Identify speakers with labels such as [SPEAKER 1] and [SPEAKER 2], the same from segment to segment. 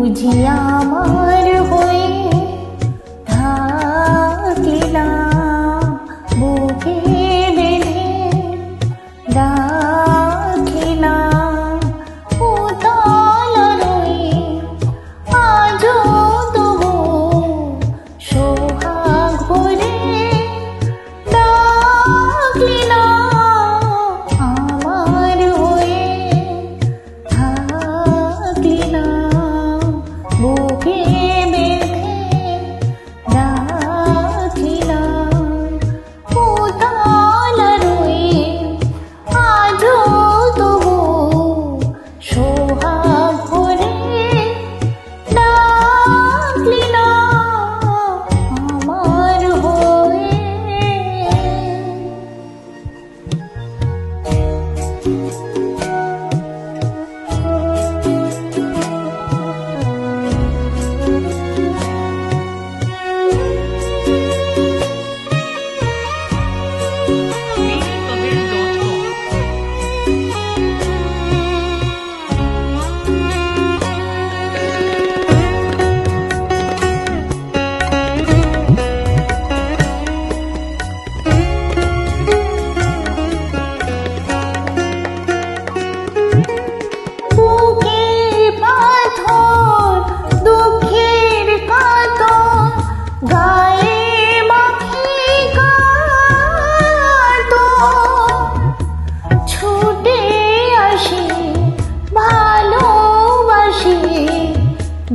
[SPEAKER 1] বুঝি আমার হয়ে থাকলি না, বুকে বেঁধে রাখলি না, উতল রয়ে আজও তবু সোহাগ ভরে ডাকলি না, আমার হয়ে থাকলি না, বুকে বেঁধে রাখলি না, উতল রয়ে আজও তবু সোহাগ ভরে ডাকলি না, আমার হয়ে। বুকের পাথর দুঃখের কাঁতন গায়ে মাখি কাঁদন, ছুটে আসি ভালোবাসি,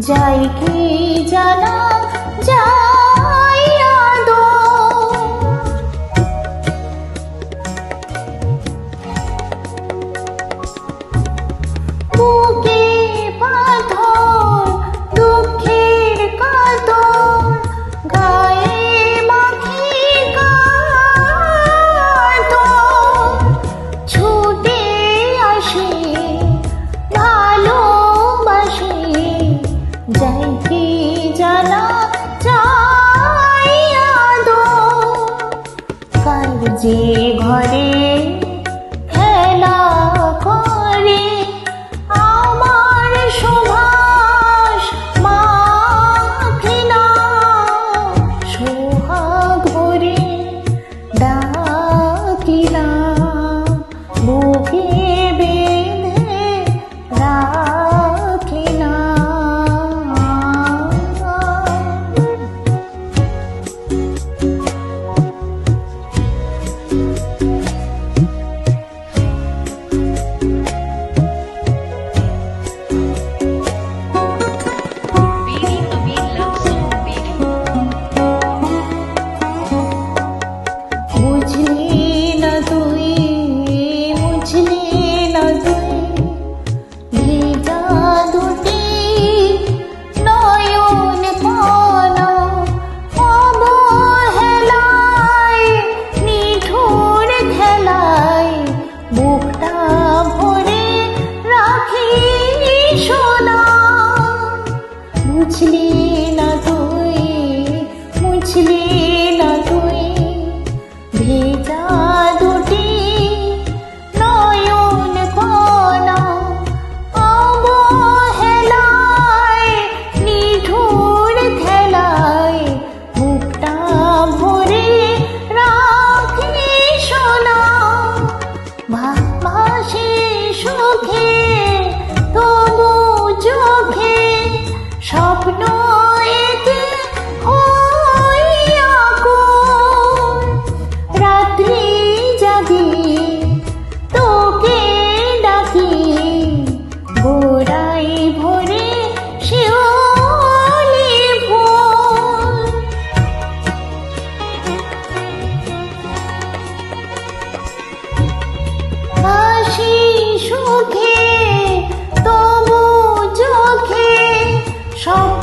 [SPEAKER 1] যাই কি জানা যাই আদৌ। বুকে পাথর দুঃখের কাঁতন গায়ে মাখি কাঁদন, ছুটে আসি ভালোবাসি, যাই কি জানা যাই আদৌ। কার যে ঘরে খেলা করে আমার সুভাষ মাখলি না, সোহাগ ভরে ডাকলি না, বুকে বেঁধে রাখলি না। বুঝলি না তুই, বুঝলি না তুই, ভিজা দুটি নয়ন কণা অবহেলায় নিঠুর খেলায় বুকটা ভরে রাখি সোনা। বুঝলি না তুই, বুঝলি না তুই, ভেজা দুটি নয়ন কণা অবহেলায় নিঠুর খেলায় বুকটা ভরে রাখি সোনা। ভাসি সুখে তবু চোখে স্বপ্ন এতে হইয়া আকুল, রাত্রি জাগি তোকে ডাকি, গোড়াই ভরে শিউলি ফুল। হাসি সুখে তবু চোখে স্বপ্ন